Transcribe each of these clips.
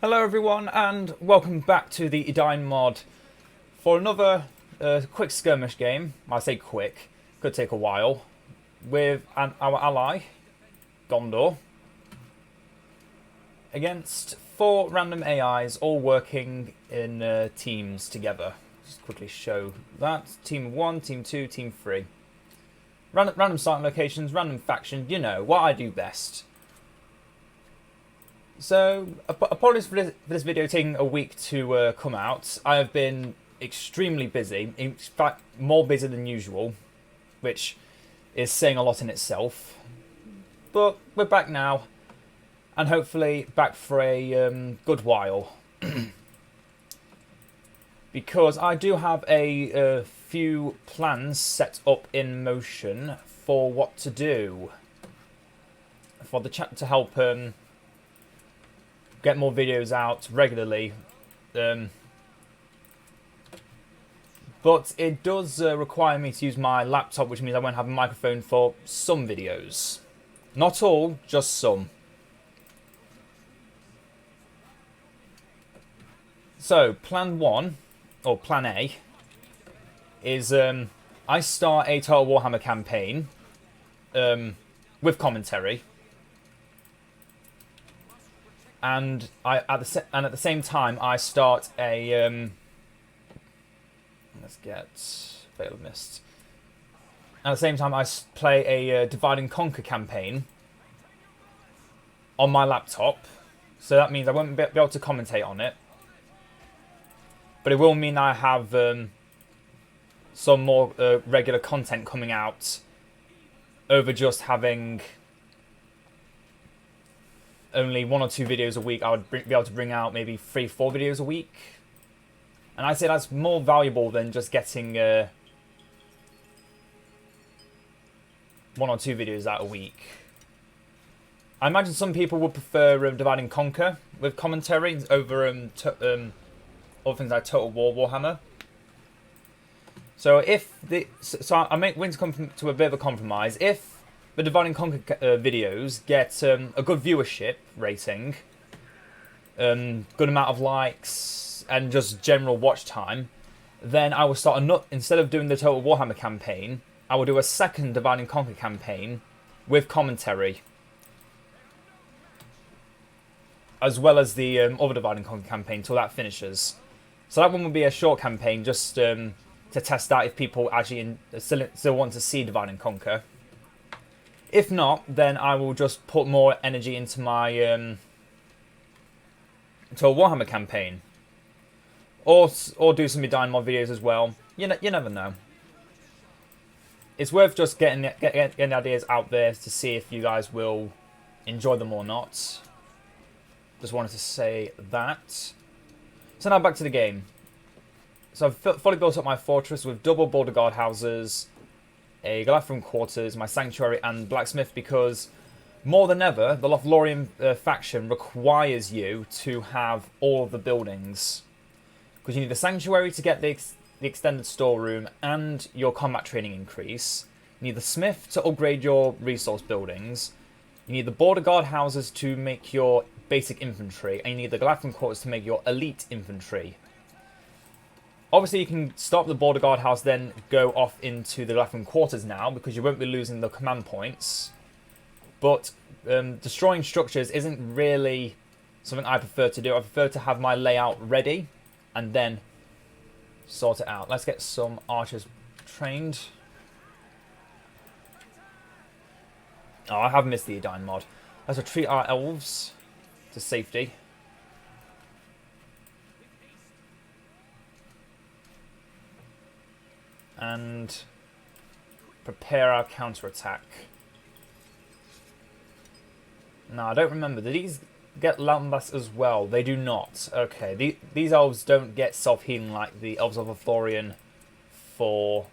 Hello everyone and welcome back to the Edain Mod for another quick skirmish game. I say quick, could take a while, with our ally, Gondor, against 4 random AIs all working in teams together. Just quickly show that. Team 1, Team 2, Team 3. Random starting locations, random factions, you know, what I do best. So, apologies for this video taking a week to come out. I have been extremely busy, in fact more busy than usual, which is saying a lot in itself. But we're back now, and hopefully back for a good while. Because I do have a few plans set up in motion for what to do. For the chat to help get more videos out regularly, but it does require me to use my laptop, which means I won't have a microphone for some videos. Not all, just some. So, plan 1, or plan A, is I start a Total Warhammer campaign with commentary. And at the same time, I start a let's get Veil of Mist. At the same time, I play a Divide and Conquer campaign on my laptop. So that means I won't be able to commentate on it, but it will mean I have some more regular content coming out over just having only 1 or 2 videos a week. I would be able to bring out maybe 3-4 videos a week. And I'd say that's more valuable than just getting 1 or 2 videos out a week. I imagine some people would prefer Divide and Conquer with commentary over other things like Total Warhammer. So I'm willing to come to a bit of a compromise. If the Divide and Conquer videos get a good viewership rating, good amount of likes, and just general watch time, then I will start instead of doing the Total Warhammer campaign, I will do a second Divide and Conquer campaign with commentary, as well as the other Divide and Conquer campaign till that finishes. So that one will be a short campaign, just to test out if people actually still want to see Divide and Conquer. If not, then I will just put more energy into my into a Warhammer campaign, or do some Edain Mod videos as well. You never know. It's worth just getting ideas out there to see if you guys will enjoy them or not. Just wanted to say that. So now back to the game. So I've fully built up my fortress with double border guard houses, a Lothlorien quarters, my sanctuary, and blacksmith, because more than ever, the Lothlorien faction requires you to have all of the buildings. Because you need the sanctuary to get the extended storeroom and your combat training increase. You need the smith to upgrade your resource buildings. You need the border guard houses to make your basic infantry. And you need the Lothlorien quarters to make your elite infantry. Obviously, you can stop the border guard house, then go off into the Lothlorien quarters now, because you won't be losing the command points. But destroying structures isn't really something I prefer to do. I prefer to have my layout ready and then sort it out. Let's get some archers trained. Oh, I have missed the Edain mod. Let's retreat our elves to safety. And prepare our counterattack. Now, I don't remember. Do these get lambast as well? They do not. Okay, these elves don't get self-healing like the elves of Lothlorien for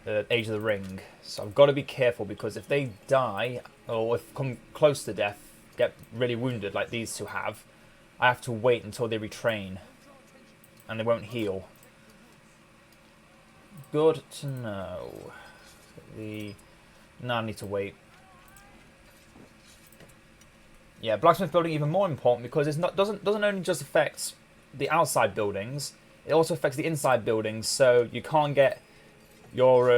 Age of the Ring. So I've got to be careful, because if they die, or if come close to death, get really wounded like these two have, I have to wait until they retrain. And they won't heal. Good to know. No, I need to wait. Yeah, blacksmith building even more important because it's not doesn't only just affect the outside buildings, it also affects the inside buildings. So you can't get your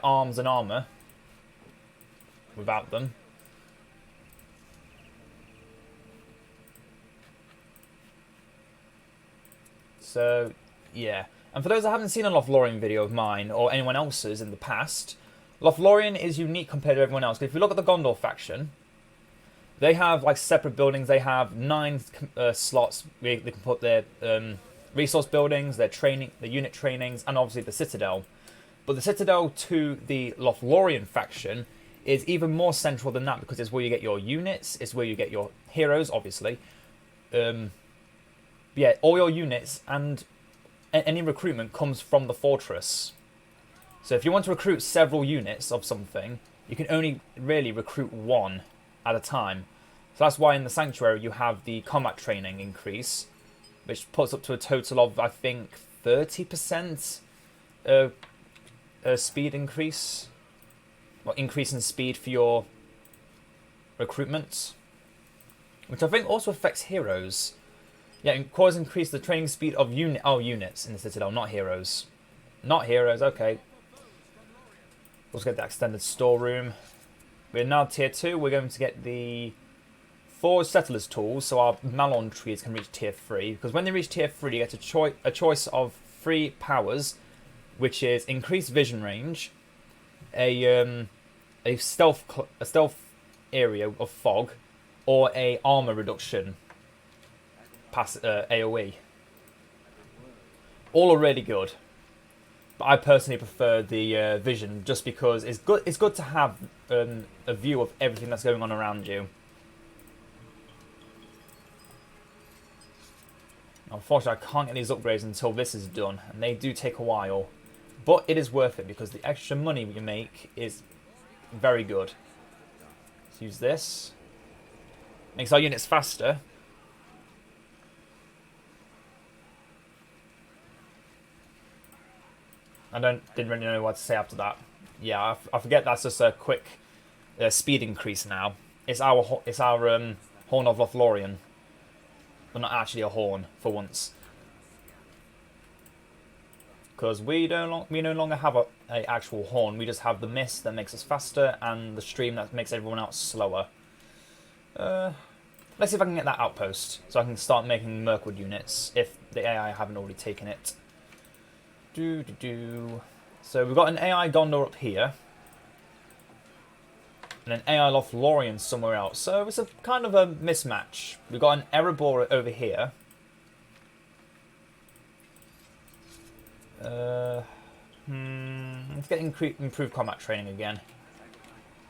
arms and armor without them. So yeah, and for those that haven't seen a Lothlorien video of mine or anyone else's in the past, Lothlorien is unique compared to everyone else. If you look at the Gondor faction, they have like separate buildings. They have 9 slots where they can put their resource buildings, their training, the unit trainings, and obviously the Citadel. But the Citadel to the Lothlorien faction is even more central than that because it's where you get your units, it's where you get your heroes, obviously. Yeah, all your units and any recruitment comes from the fortress. So if you want to recruit several units of something, you can only really recruit one at a time. So that's why in the Sanctuary you have the combat training increase, which puts up to a total of, I think, 30% speed increase. Well, increase in speed for your recruitment. Which I think also affects heroes. Yeah, it causes increase the training speed of units in the Citadel, not heroes. Not heroes, okay. Let's get the extended storeroom. We're now tier 2. We're going to get the 4 settlers tools, so our Malon trees can reach tier 3. Because when they reach tier 3, you get a choice of 3 powers, which is increased vision range, a stealth area of fog, or a armor reduction AOE. All are really good. But I personally prefer the vision just because it's good. It's good to have a view of everything that's going on around you. Unfortunately, I can't get these upgrades until this is done, and they do take a while. But it is worth it because the extra money we make is very good. Let's use this. Makes our units faster. Didn't really know what to say after that. Yeah, I forget that's just a quick speed increase now. It's our Horn of Lothlorien, but not actually a horn for once, because we no longer have a actual horn. We just have the mist that makes us faster and the stream that makes everyone else slower. Let's see if I can get that outpost so I can start making Mirkwood units if the AI haven't already taken it. So we've got an AI Gondor up here, and an AI Lothlorien somewhere else. So it's a kind of a mismatch. We've got an Erebor over here. Let's get improved combat training again.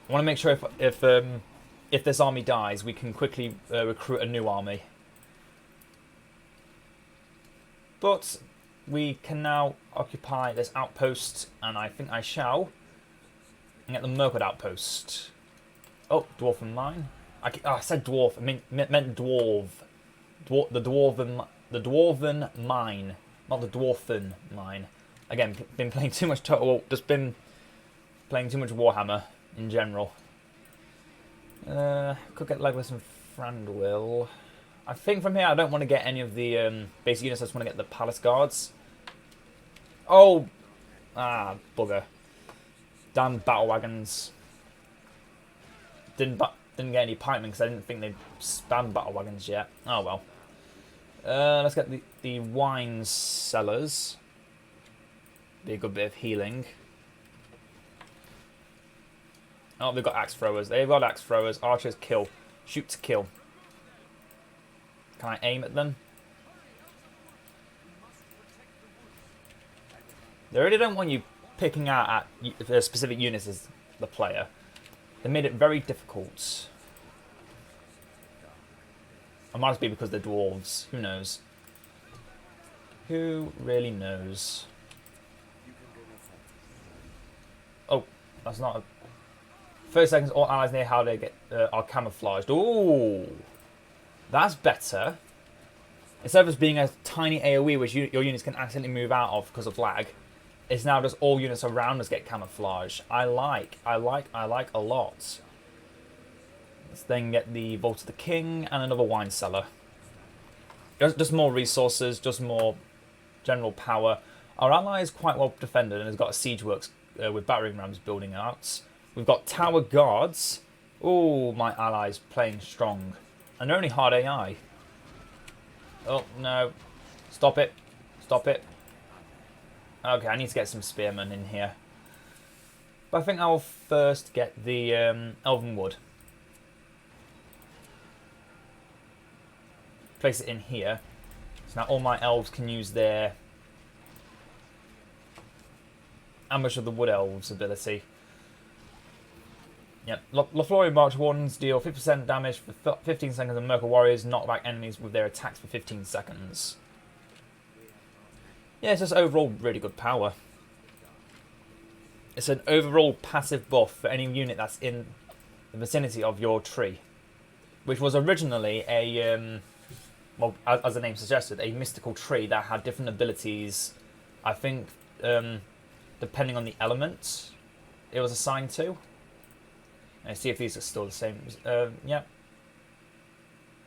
I want to make sure if this army dies, we can quickly recruit a new army. But we can now occupy this outpost, and I think I shall. And get the Mirkwood outpost. Oh, dwarven mine. I said dwarf. I meant dwarf. The dwarven mine, not the dwarfen mine. Again, been playing too much just been playing too much Warhammer in general. Could get Legolas and Thranduil. I think from here I don't want to get any of the basic units. I just want to get the palace guards. Oh, bugger! Damn battle wagons. Didn't get any pikemen because I didn't think they'd spam battle wagons yet. Oh well. Let's get the wine cellars. Be a good bit of healing. Oh, they've got axe throwers. They've got axe throwers. Archers kill. Shoot to kill. Can I aim at them? They really don't want you picking out at specific units as the player. They made it very difficult. It might be because they're dwarves. Who knows? Who really knows? Oh, that's not a... 30 seconds, all allies near Haldir are camouflaged. Ooh, that's better. Instead of just being a tiny AoE which your units can accidentally move out of because of lag, it's now just all units around us get camouflaged. I like a lot. Let's then get the Vault of the King and another wine cellar. Just more resources, just more general power. Our ally is quite well defended and has got a siege works with battering rams building out. We've got tower guards. Oh, my ally's playing strong. And they're only hard AI. Oh, no. Stop it. Stop it. Okay, I need to get some spearmen in here. But I think I'll first get the Elven Wood. Place it in here. So now all my elves can use their Ambush of the Wood Elves ability. Yep. Lothlorien March Wardens deal 50% damage for 15 seconds and Mirkwood Warriors knock back enemies with their attacks for 15 seconds. Yeah, it's just overall really good power. It's an overall passive buff for any unit that's in the vicinity of your tree. Which was originally a, well, as the name suggested, a mystical tree that had different abilities, I think, depending on the element it was assigned to. Let's see if these are still the same. Yep.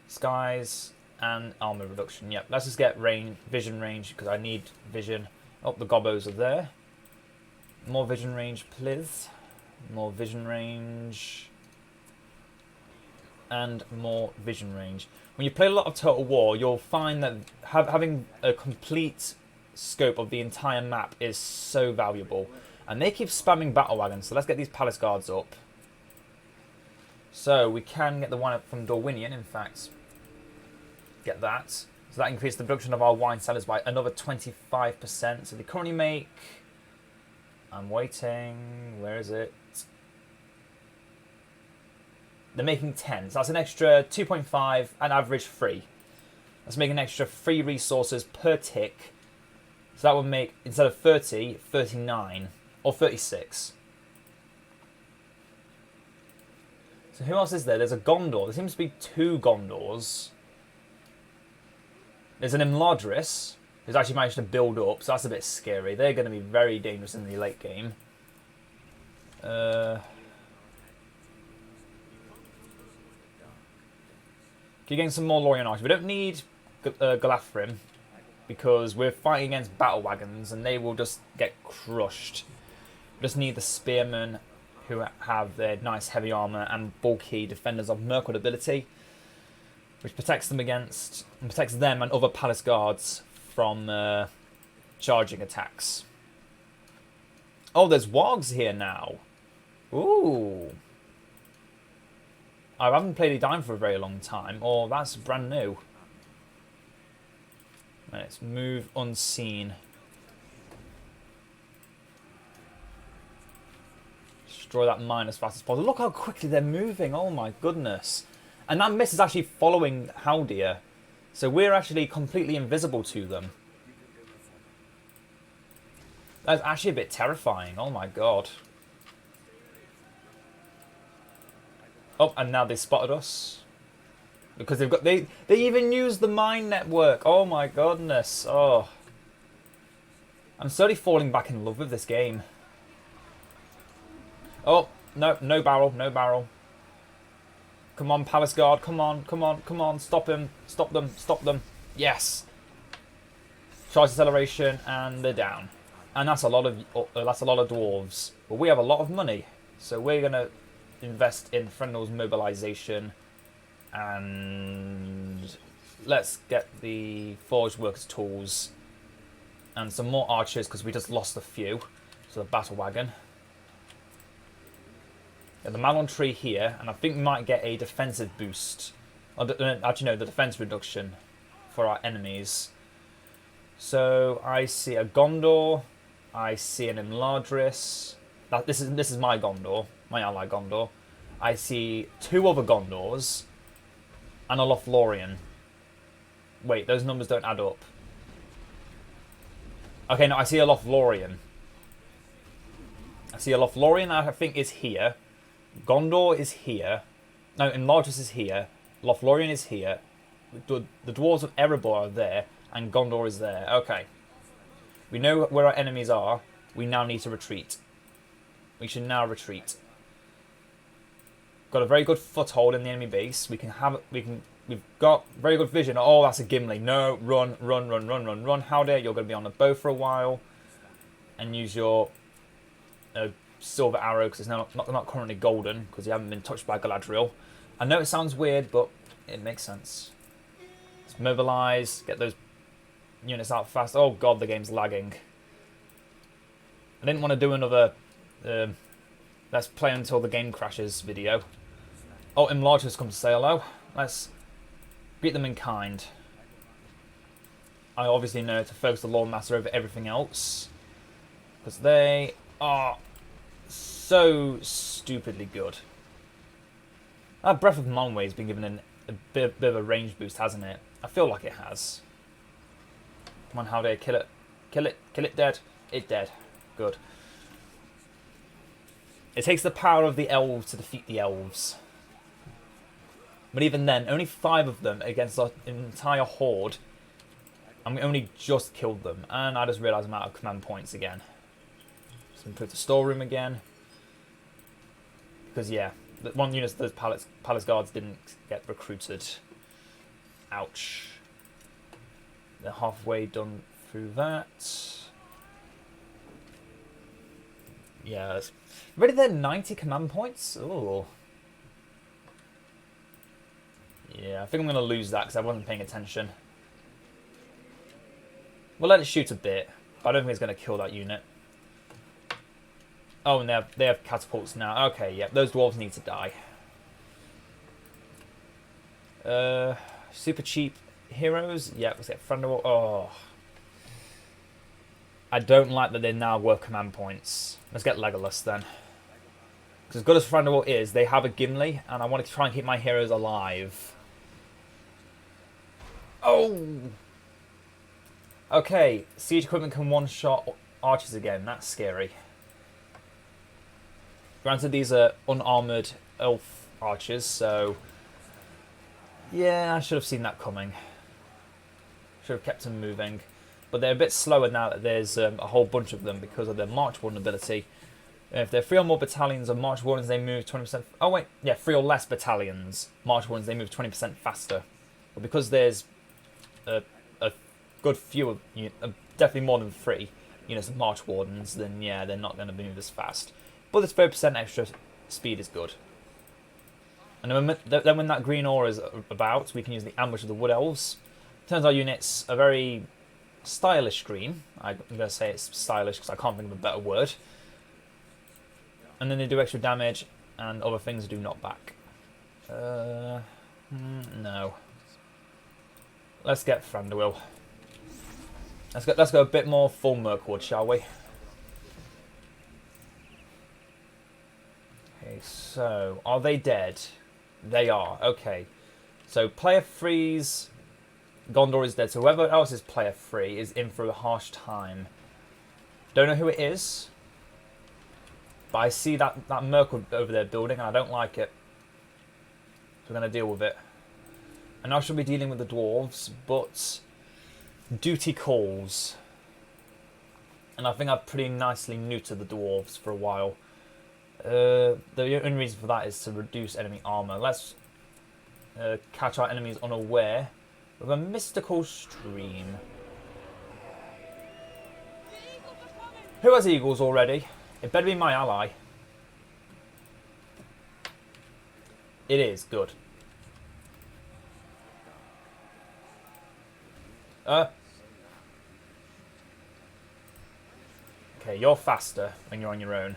Skies and armor reduction. Yep. Let's just get vision range because I need vision. Oh, the gobos are there. More vision range, please. More vision range. And more vision range. When you play a lot of Total War, you'll find that having a complete scope of the entire map is so valuable. And they keep spamming battle wagons, so let's get these palace guards up. So we can get the one up from Dorwinian, in fact. Get that. So that increased the production of our wine cellars by another 25%. So they currently make... I'm waiting. Where is it? They're making 10. So that's an extra 2.5 and average 3. Let's make an extra 3 resources per tick. So that would make, instead of 30, 39. Or 36. So who else is there? There's a Gondor. There seems to be 2 Gondors. There's an Imladris, who's actually managed to build up, so that's a bit scary. They're going to be very dangerous in the late game. Can you gain some more Lorien archers? We don't need Galathrim, because we're fighting against battle wagons, and they will just get crushed. We just need the spearmen, who have their nice heavy armour and bulky defenders of Mirkwood ability, which protects them against, and protects them and other palace guards from charging attacks. Oh, there's wargs here now. Ooh. I haven't played Edain for a very long time, or that's brand new. Let's move unseen. Destroy that mine as fast as possible. Look how quickly they're moving. Oh my goodness. And that mist is actually following Haldir. So we're actually completely invisible to them. That's actually a bit terrifying. Oh my god. Oh, and now they spotted us. Because they've got they even use the mine network. Oh my goodness. Oh. I'm slowly falling back in love with this game. Oh, no, no barrel, no barrel. Come on, Palace Guard, come on, come on, come on, stop him, stop them, stop them. Yes. Charge acceleration, and they're down. And that's a lot of dwarves. But we have a lot of money, so we're gonna invest in Frendel's mobilization, and let's get the forged workers tools and some more archers because we just lost a few. So the battle wagon. The Malon tree here, and I think we might get a defensive boost. Actually, no, the defense reduction for our enemies. So I see a Gondor, I see an Imladris. This is my Gondor, my ally Gondor. I see 2 other Gondors and a Lothlorien. Wait, those numbers don't add up. Okay, no, I see a Lothlorien. I see a Lothlorien I think is here. Gondor is here. No, Imladris is here. Lothlorien is here. The dwarves of Erebor are there. And Gondor is there. Okay. We know where our enemies are. We now need to retreat. We should now retreat. got a very good foothold in the enemy base. We've got very good vision. Oh, that's a Gimli. No, run. Haldir, you're going to be on the bow for a while. And use your silver arrow, because it's not currently golden, because you haven't been touched by Galadriel. I know it sounds weird, but it makes sense. Let's mobilize, get those units out fast. Oh god, the game's lagging. I didn't want to do another let's play until the game crashes video. Oh, Enlarge has come to say hello. Let's greet them in kind. I obviously know to focus the Lord Master over everything else, because they are so stupidly good. That Breath of Manwë has been given a bit of a range boost, hasn't it? I feel like it has. Come on, Haldir, kill it. Kill it dead. It dead. Good. It takes the power of the elves to defeat the elves. But even then, only 5 of them against an entire horde. And we only just killed them. And I just realised I'm out of command points again. So improve the storeroom again. Because, yeah, one unit of those palace guards didn't get recruited. Ouch. They're halfway done through that. Yeah. Ready there 90 command points? Ooh. Yeah, I think I'm going to lose that because I wasn't paying attention. We'll let it shoot a bit, but I don't think it's going to kill that unit. Oh, and they have catapults now. Okay, yeah, those dwarves need to die. Super cheap heroes. Yeah, let's get Thunderwall. Oh. I don't like that they're now worth command points. Let's get Legolas then. Because as good as Thunderwall is, they have a Gimli, and I want to try and keep my heroes alive. Oh! Okay, siege equipment can one-shot archers again. That's scary. Granted, these are unarmoured elf archers, so... yeah, I should have seen that coming. Should have kept them moving. But they're a bit slower now that there's a whole bunch of them because of their March Warden ability. If they're 3 or more battalions of March Wardens, they move 20%... oh, wait. Yeah, 3 or less battalions. March Wardens, they move 20% faster. But because there's a good few, definitely more than 3 units of March Wardens, then yeah, they're not going to move as fast. But this 30% extra speed is good. And then when that green aura is about, we can use the Ambush of the Wood Elves. Turns our units are very stylish green. I'm going to say it's stylish because I can't think of a better word. And then they do extra damage, and other things do not back. No. Let's get Thranduil. Let's go a bit more full Mirkwood, shall we? Okay, so are they dead? They are. Okay. So player 3's Gondor is dead. So whoever else is player 3 is in for a harsh time. Don't know who it is. But I see that Mirkwood over there building, and I don't like it. So we're going to deal with it. And I shall be dealing with the dwarves, but duty calls. And I think I've pretty nicely neutered the dwarves for a while. The only reason for that is to reduce enemy armor. Let's catch our enemies unaware with a mystical stream. Who has eagles already? It better be my ally. It is, good. Okay, you're faster when you're on your own.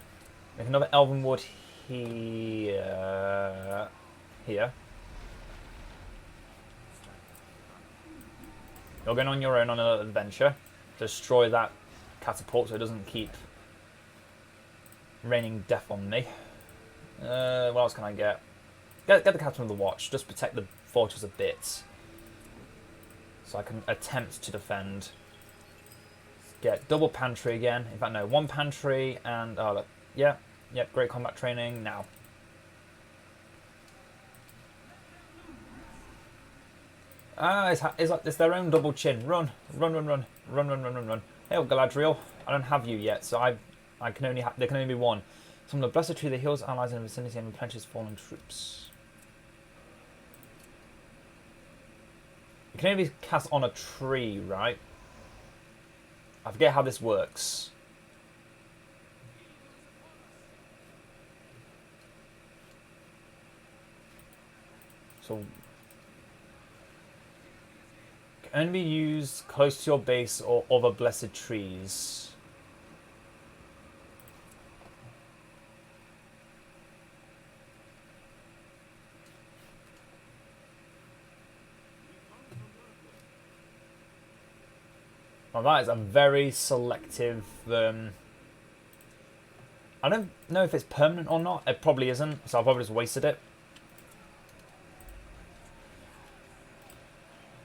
Make another Elven Wood here. Here. You're going on your own on an adventure. Destroy that catapult so it doesn't keep raining death on me. What else can I get? Get the Captain of the Watch. Just protect the fortress a bit. So I can attempt to defend. Get double pantry again. In fact, no, 1 pantry and... oh, look. Yeah, great combat training now. It's their own double chin. Run. Hey, Galadriel. I don't have you yet, so I can only there can only be 1. Summon the Blessed Tree that heals allies in the vicinity and replenishes fallen troops. It can only be cast on a tree, right? I forget how this works. So, can only be used close to your base or other blessed trees. Well, that is a very selective. I don't know if it's permanent or not. It probably isn't, so I've probably just wasted it.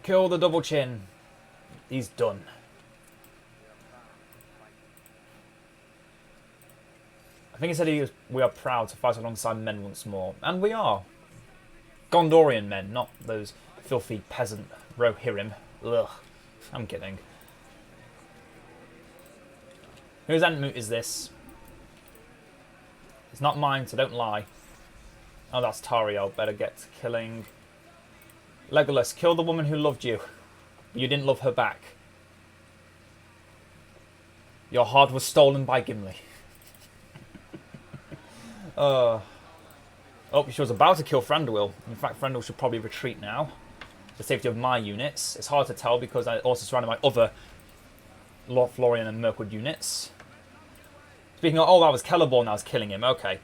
Kill the double chin. He's done. I think he said we are proud to fight alongside men once more. And we are. Gondorian men, not those filthy peasant Rohirrim. Ugh. I'm kidding. Whose Entmoot is this? It's not mine, so don't lie. Oh, that's Tauriel. Better get to killing. Legolas, kill the woman who loved you. But you didn't love her back. Your heart was stolen by Gimli. Oh, she was about to kill Thranduil. In fact, Thranduil should probably retreat now. For the safety of my units. It's hard to tell because I also surrounded my other Lothlorien and Mirkwood units. Speaking of, oh, that was Celeborn that was killing him. Okay.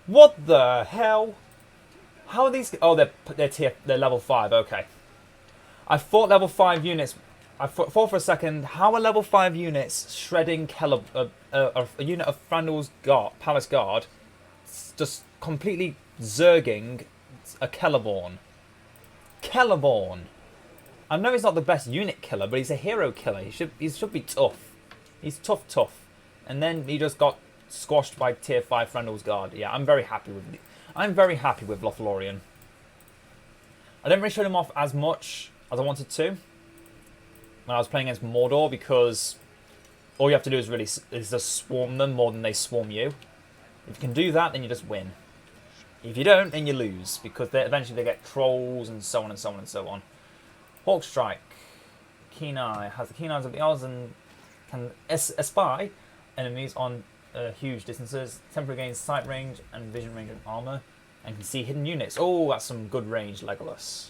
What the hell? How are these? Oh, they're level 5. Okay. I thought level 5 units. I thought for a second, how are level 5 units shredding a unit of Thranduil's Palace Guard, just completely zerging a Celeborn? Celeborn. I know he's not the best unit killer, but he's a hero killer. He should be tough. He's tough. And then he just got squashed by tier 5 Thranduil's Guard. Yeah, I'm very happy with Lothlorien. I didn't really show them off as much as I wanted to when I was playing against Mordor, because all you have to do is just swarm them more than they swarm you. If you can do that, then you just win. If you don't, then you lose, because eventually they get trolls and so on and so on and so on. Hawk Strike. Keen Eye. Has the keen eyes of the elves and can espy enemies on huge distances. Temporary gains sight range and vision range of armor. And can see hidden units. Oh, that's some good range, Legolas.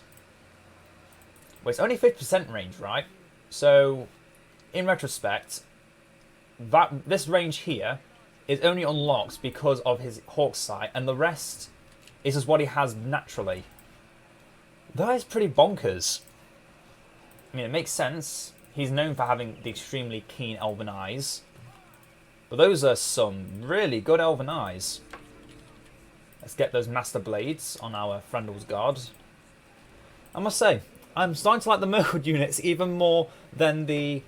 Well, it's only 50% range, right? So, in retrospect, this range here is only unlocked because of his Hawk Sight, and the rest is just what he has naturally. That is pretty bonkers. I mean, it makes sense. He's known for having the extremely keen elven eyes. But those are some really good elven eyes. Let's get those Master Blades on our Thranduil's Guard. I must say, I'm starting to like the Mirkwood units even more than the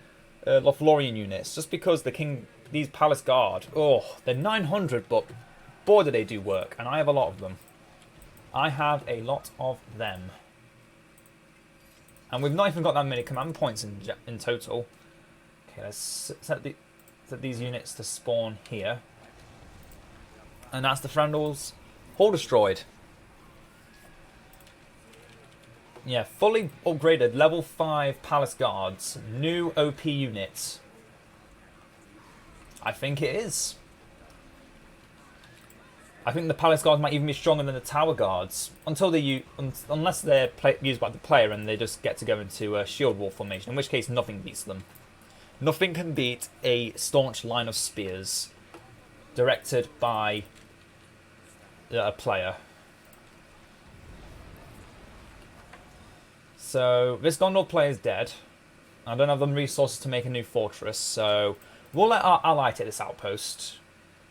Lothlorien units. Just because these Palace Guard, oh, they're 900, but boy do they do work. And I have a lot of them. I have a lot of them. And we've not even got that many command points in total. Okay, let's set these units to spawn here. And that's the Thranduil's all destroyed. Yeah, fully upgraded level 5 Palace Guards. New OP units. I think it is. I think the Palace Guards might even be stronger than the Tower Guards. Unless they're used by the player and they just get to go into a shield wall formation. In which case nothing beats them. Nothing can beat a staunch line of spears. Directed by a player. So this Gondor player is dead. I don't have the resources to make a new fortress, so we'll let our ally take this outpost.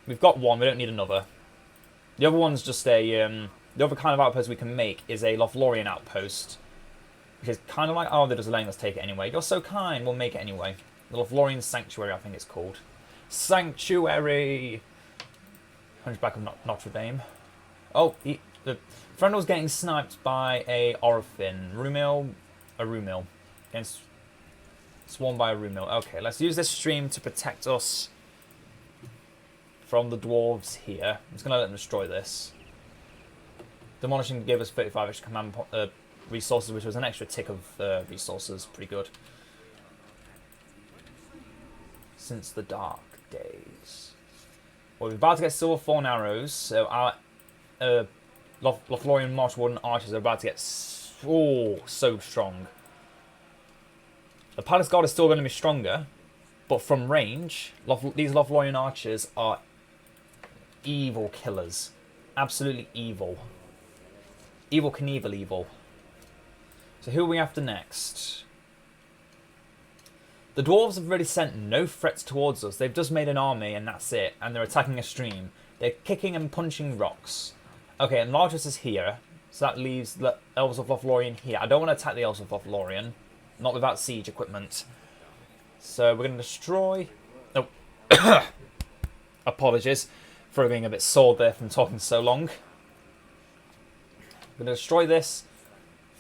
We've got one, we don't need another. The other one's just the other kind of outpost we can make is a Lothlorien outpost, which is kind of like, oh, they're just letting us take it anyway. You're so kind, we'll make it anyway. The Lothlorien Sanctuary, I think it's called. Sanctuary! Hunchback of Notre Dame. Oh, Thranduil's getting sniped by a Orphin. A Rumil. Getting swarmed by a Rumil. Okay, let's use this stream to protect us. from the dwarves here. I'm just going to let them destroy this. Demolishing gave us 35 extra command resources, which was an extra tick of resources. Pretty good. Since the dark days. Well, we're about to get silver thorn arrows, so our Lothlorien Marsh Warden archers are about to get so strong. The Palace Guard is still going to be stronger, but from range, these Lothlorien archers are evil killers. Absolutely evil. Evil Knievel evil. So who are we after next? The dwarves have really sent no threats towards us. They've just made an army and that's it. And they're attacking a stream. They're kicking and punching rocks. Okay, and Largest is here. So that leaves the Elves of Lothlorien here. I don't want to attack the Elves of Lothlorien. Not without siege equipment. So we're going to destroy... Oh. Apologies for being a bit sore there from talking so long. We're going to destroy this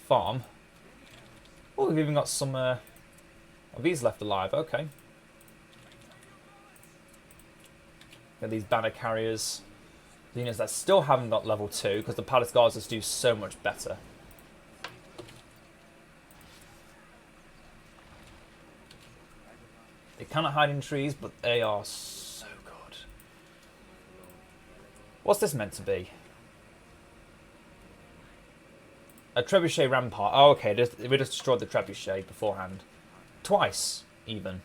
farm. Oh, we've even got some... of these left alive, okay. Got these banner carriers. The units that still haven't got level 2 because the Palace Guards just do so much better. They cannot hide in trees, but they are so good. What's this meant to be? A trebuchet rampart. Oh, okay. We just destroyed the trebuchet beforehand. Twice, even.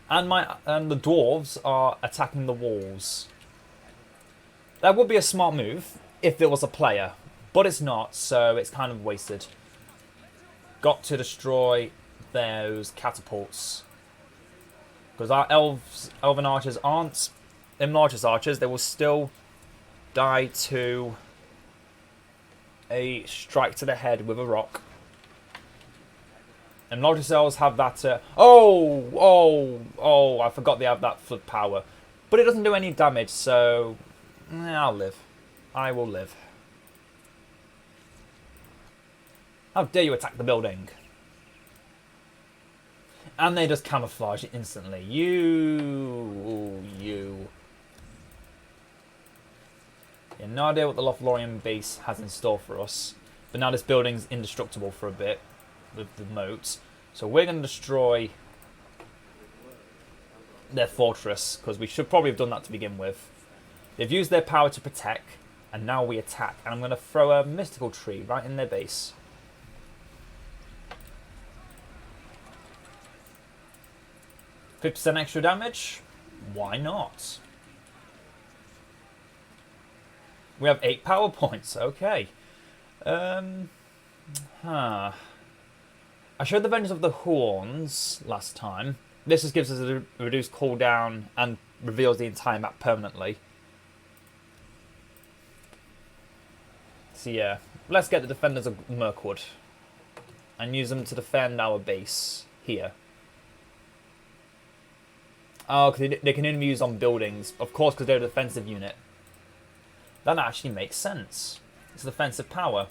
And the dwarves are attacking the walls. That would be a smart move if there was a player, but it's not, so it's kind of wasted. Got to destroy those catapults. Because our elven archers aren't enlarged archers, they will still die to a strike to the head with a rock. And larger cells have that... I forgot they have that flood power. But it doesn't do any damage, so... I'll live. I will live. How dare you attack the building? And they just camouflage it instantly. You. Yeah, no idea what the Lothlorien base has in store for us. But now this building's indestructible for a bit. With the moats. So we're going to destroy their fortress. Because we should probably have done that to begin with. They've used their power to protect. And now we attack. And I'm going to throw a mystical tree right in their base. %, extra damage? Why not? We have 8 power points. Okay. I showed the Vengeance of the Horns last time. This just gives us a reduced cooldown and reveals the entire map permanently. So yeah, let's get the Defenders of Mirkwood and use them to defend our base here. Oh, because they can only be used on buildings. Of course, because they're a defensive unit. That actually makes sense. It's a defensive power.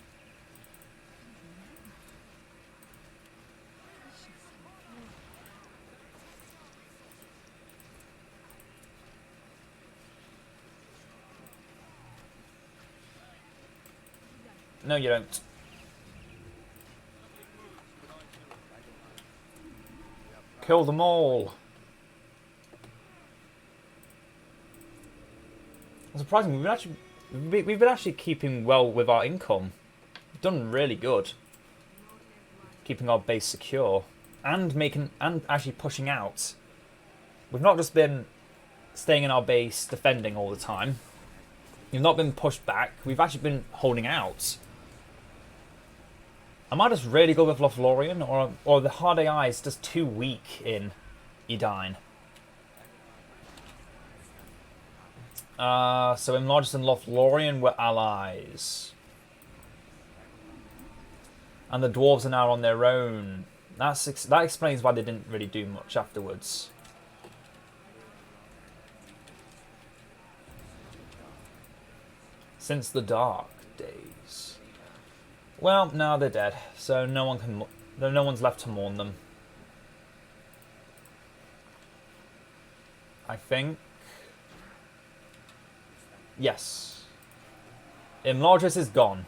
No, you don't. Kill them all. Surprisingly, we've been actually keeping well with our income. We've done really good. Keeping our base secure. And actually pushing out. We've not just been staying in our base defending all the time. We've not been pushed back. We've actually been holding out. Am I just really good with Lothlorien? Or the hard AI is just too weak in Edain? So Enlarged and Lothlorien were allies. And the dwarves are now on their own. That explains why they didn't really do much afterwards. Since the dark days. Well, now they're dead, so no one's left to mourn them. I think. Yes. Enlargers is gone.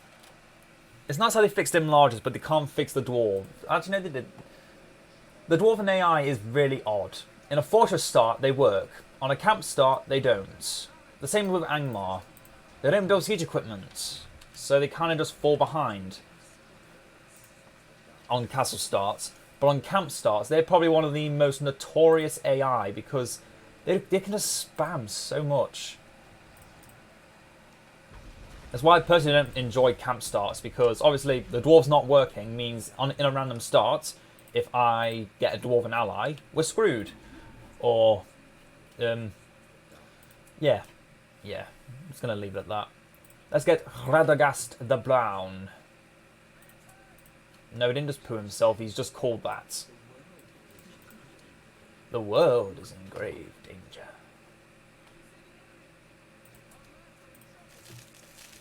It's nice how they fixed Enlargers, but they can't fix the Dwarf. Actually, no, they did. The Dwarven AI is really odd. In a Fortress start, they work. On a Camp start, they don't. The same with Angmar. They don't build siege equipment, so they kind of just fall behind on Castle starts. But on Camp starts, they're probably one of the most notorious AI because they can just spam so much. That's why I personally don't enjoy Camp starts, because obviously the Dwarves not working means in a random start, if I get a Dwarven ally, we're screwed. Or, yeah. I'm just going to leave it at that. Let's get Radagast the Brown. No, he didn't just poo himself, he's just called that. The world is in grave danger.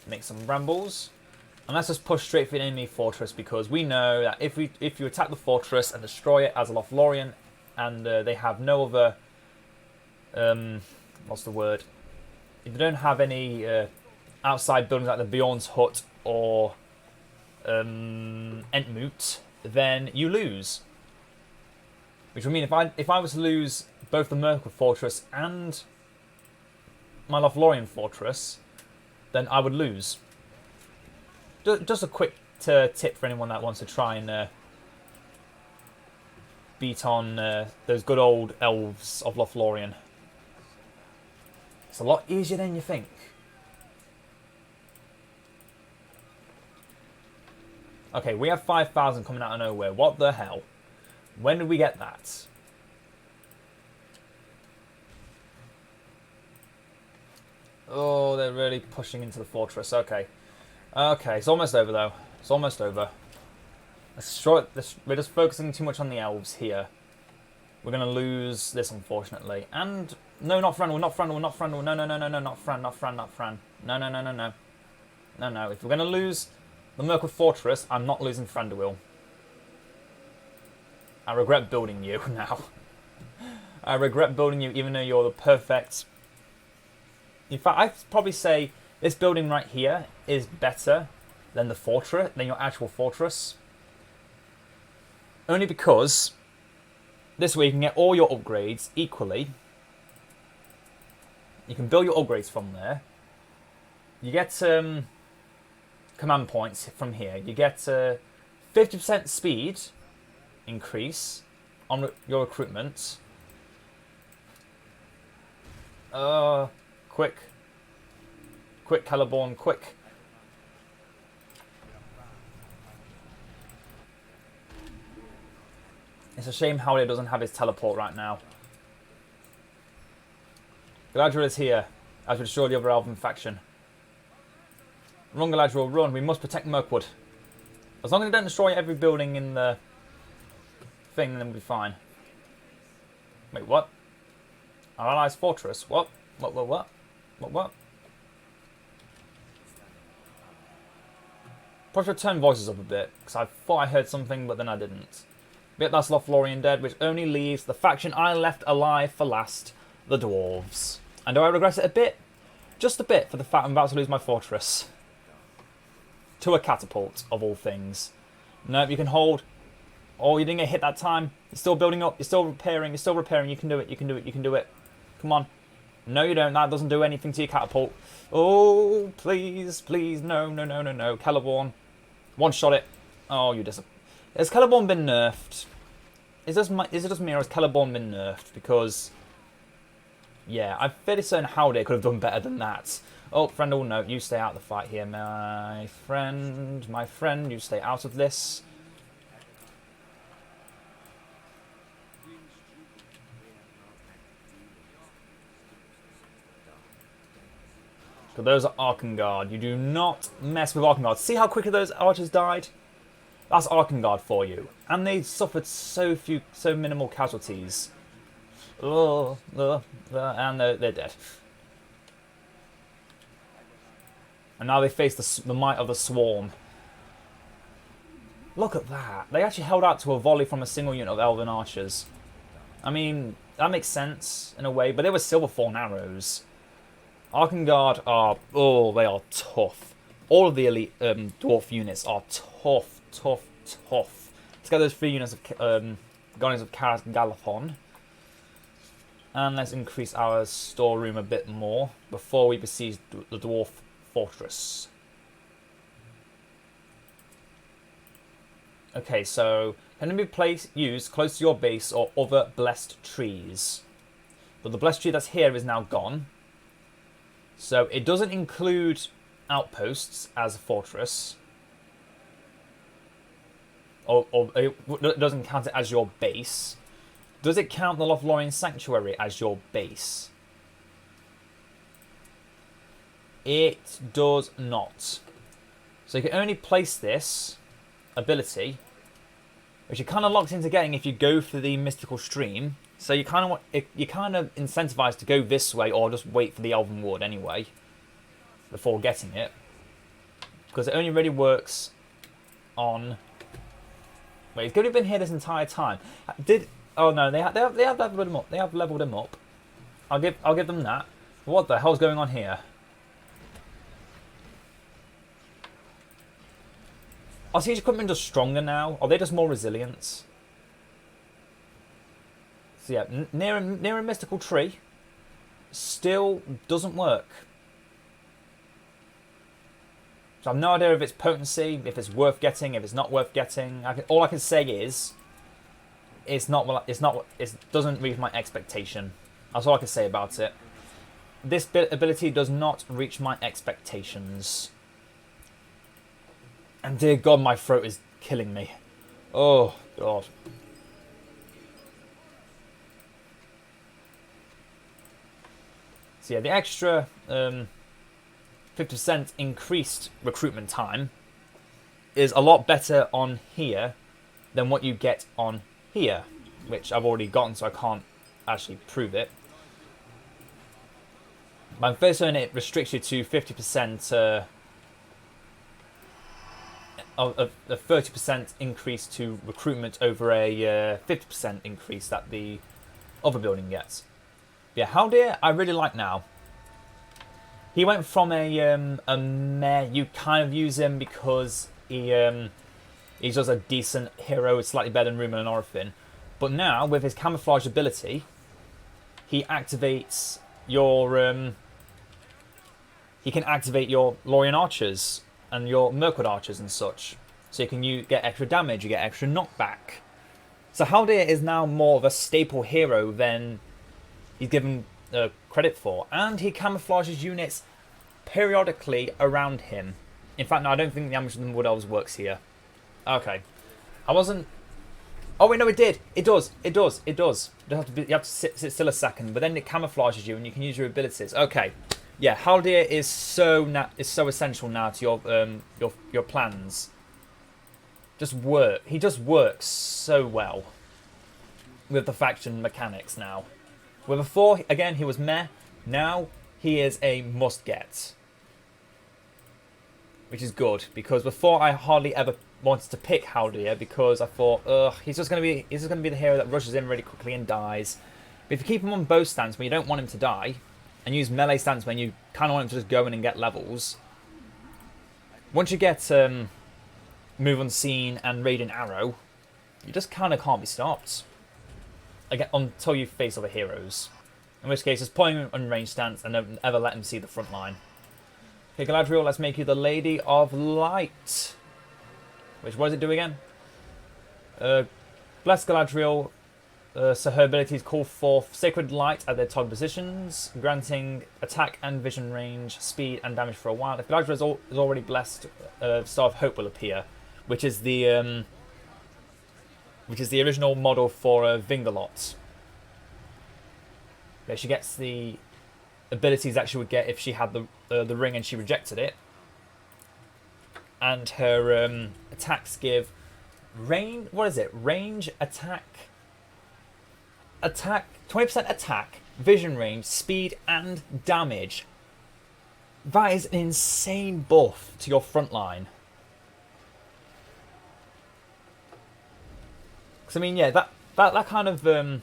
Make some brambles. And let's just push straight for the enemy fortress, because we know that if you attack the fortress and destroy it as a Lothlorien, and they have no other... what's the word? If they don't have any outside buildings like the Bjorn's Hut or Entmoot, then you lose. Which would mean if I was to lose both the Mirkwood Fortress and my Lothlorien Fortress, then I would lose. Just a quick tip for anyone that wants to try and beat on those good old elves of Lothlorien. It's a lot easier than you think. Okay, we have 5,000 coming out of nowhere. What the hell? When did we get that? Oh, they're really pushing into the fortress. Okay. Okay, it's almost over, though. It's almost over. Let's destroy it. We're just focusing too much on the elves here. We're going to lose this, unfortunately. And... No, not Fran. Not Fran. Not Fran. No, no, no, no, no. Not Fran. Not Fran. Not Fran. No, no, no, no, no. No, no. If we're going to lose the Mirkwood Fortress, I'm not losing Thranduil. I regret building you now. I regret building you even though you're the perfect... In fact, I'd probably say this building right here is better than the fortress, than your actual fortress. Only because this way you can get all your upgrades equally. You can build your upgrades from there. You get command points from here. You get 50% speed increase on your recruitment. Quick, Celeborn, quick. It's a shame Haldir doesn't have his teleport right now. Galadriel is here, as we destroy the other elven faction. Run, Galadriel, run. We must protect Mirkwood. As long as we don't destroy every building in the thing, then we'll be fine. Wait, what? Our allies' fortress? What? What? Probably should turn voices up a bit, because I thought I heard something, but then I didn't. But that's Lothlorien dead, which only leaves the faction I left alive for last, the Dwarves. And do I regret it a bit? Just a bit, for the fact I'm about to lose my fortress. To a catapult, of all things. Nope, you can hold. Oh, you didn't get hit that time. You're still building up, you're still repairing, You can do it, you can do it, you can do it. Come on. No, you don't. That doesn't do anything to your catapult. Oh, please, please. No, no, no, no, no. Celeborn. One-shot it. Oh, you disappoint. Has Celeborn been nerfed? Is it just me or has Celeborn been nerfed? Because, yeah, I'm fairly certain Haldir could have done better than that. Oh, Thranduil, no. You stay out of the fight here, my friend. My friend, you stay out of this. But those are Arkengard. You do not mess with Arkengard. See how quickly those archers died? That's Arkengard for you. And they suffered so minimal casualties. And they're dead. And now they face the might of the Swarm. Look at that. They actually held out to a volley from a single unit of Elven archers. I mean, that makes sense in a way, but they were Silverthorn arrows. Arkangard are... Oh, they are tough. All of the elite dwarf units are tough, tough, tough. Let's get those 3 units of Guardians of Karas Galathon. And let's increase our storeroom a bit more before we besiege the dwarf fortress. Okay, so can it be used close to your base or other blessed trees? But the blessed tree that's here is now gone. So it doesn't include outposts as a fortress. Or it doesn't count it as your base. Does it count the Lothlorien Sanctuary as your base? It does not. So you can only place this ability, which you're kind of locked into getting if you go for the mystical stream. So you kind of incentivized to go this way or just wait for the Elven Wood anyway before getting it, because it only really works on. Wait, it's going to have been here this entire time. Oh no, they have leveled him up. They have leveled him up. I'll give them that. What the hell's going on here? Are siege equipment just stronger now? Are they just more resilient? So yeah, near a mystical tree still doesn't work. So I have no idea if it's potency, if it's worth getting, if it's not worth getting. All I can say is it doesn't reach my expectation. That's all I can say about it. This ability does not reach my expectations. And dear God, my throat is killing me. Oh, God. So yeah, the extra 50% increased recruitment time is a lot better on here than what you get on here, which I've already gotten, so I can't actually prove it. My first one, it restricts you to 50% of a 30% increase to recruitment over a 50% increase that the other building gets. Yeah, Haldir, I really like now. He went from a meh, you kind of use him because he's just a decent hero, slightly better than Rumen and Orifin. But now, with his camouflage ability, he activates your he can activate your Lorien archers and your Mirkwood archers and such. So you can get extra damage, you get extra knockback. So Haldir is now more of a staple hero than he's given credit for. And he camouflages units periodically around him. In fact, no, I don't think the Ambush of the Wood Elves works here. Okay. I wasn't... Oh, wait, no, it did. It does. It does. It does. You have to sit still a second, but then it camouflages you and you can use your abilities. Okay. Yeah, Haldir is so essential now to your plans. He just works so well with the faction mechanics now. Where before, again, he was meh. Now he is a must-get, which is good, because before I hardly ever wanted to pick Haldir because I thought, ugh, he's just gonna be the hero that rushes in really quickly and dies. But if you keep him on bow stance when you don't want him to die, and use melee stance when you kind of want him to just go in and get levels, once you get Move Unseen and Radiant Arrow, you just kind of can't be stopped. Again, until you face other heroes. In which case, just put him on range stance and don't ever let him see the front line. Okay, Galadriel, let's make you the Lady of Light. Which, what does it do again? Bless Galadriel, so her abilities call forth Sacred Light at their target positions, granting attack and vision range, speed and damage for a while. If Galadriel is already blessed, Star of Hope will appear, which is the original model for Vingalot. Yeah, she gets the abilities that she would get if she had the ring and she rejected it. And her attacks give range. What is it? Range, attack, 20% attack, vision range, speed, and damage. That is an insane buff to your front line. Because I mean, yeah, that kind of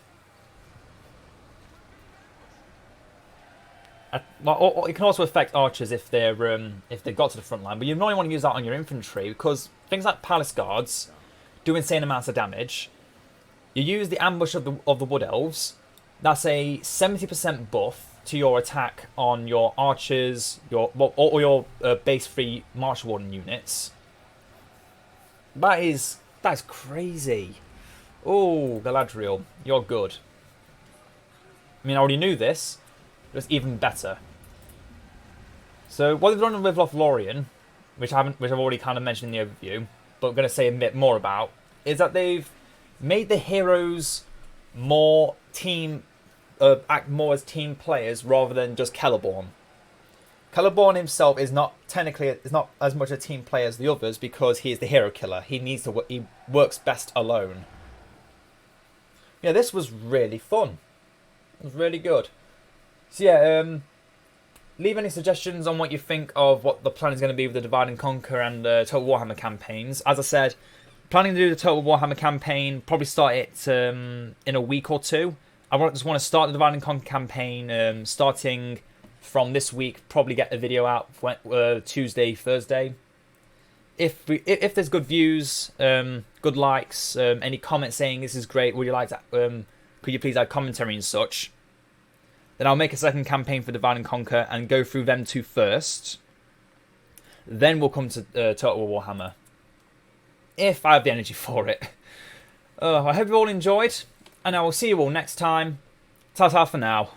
Well, or it can also affect archers if they've got to the front line, but you normally want to use that on your infantry because things like palace guards do insane amounts of damage. You use the ambush of the wood elves. That's a 70% buff to your attack on your archers, or your base 3 march warden units. That's crazy. Oh, Galadriel, you're good. I mean, I already knew this. It's even better. So what they've done with Lothlorien, which I've already kind of mentioned in the overview, but I'm going to say a bit more about, is that they've made the heroes more act more as team players rather than just Celeborn. Celeborn himself is not as much a team player as the others because he is the hero killer. He works best alone. Yeah, this was really fun. It was really good. So yeah, leave any suggestions on what you think of what the plan is going to be with the Divide and Conquer and Total Warhammer campaigns. As I said, planning to do the Total Warhammer campaign, probably start it in a week or two. I just want to start the Divide and Conquer campaign starting from this week. Probably get a video out Tuesday, Thursday. If there's good views, good likes, any comments saying this is great, would you like to? Could you please add commentary and such? Then I'll make a second campaign for Divide and Conquer and go through them two first. Then we'll come to Total Warhammer. If I have the energy for it. I hope you all enjoyed. And I will see you all next time. Ta-ta for now.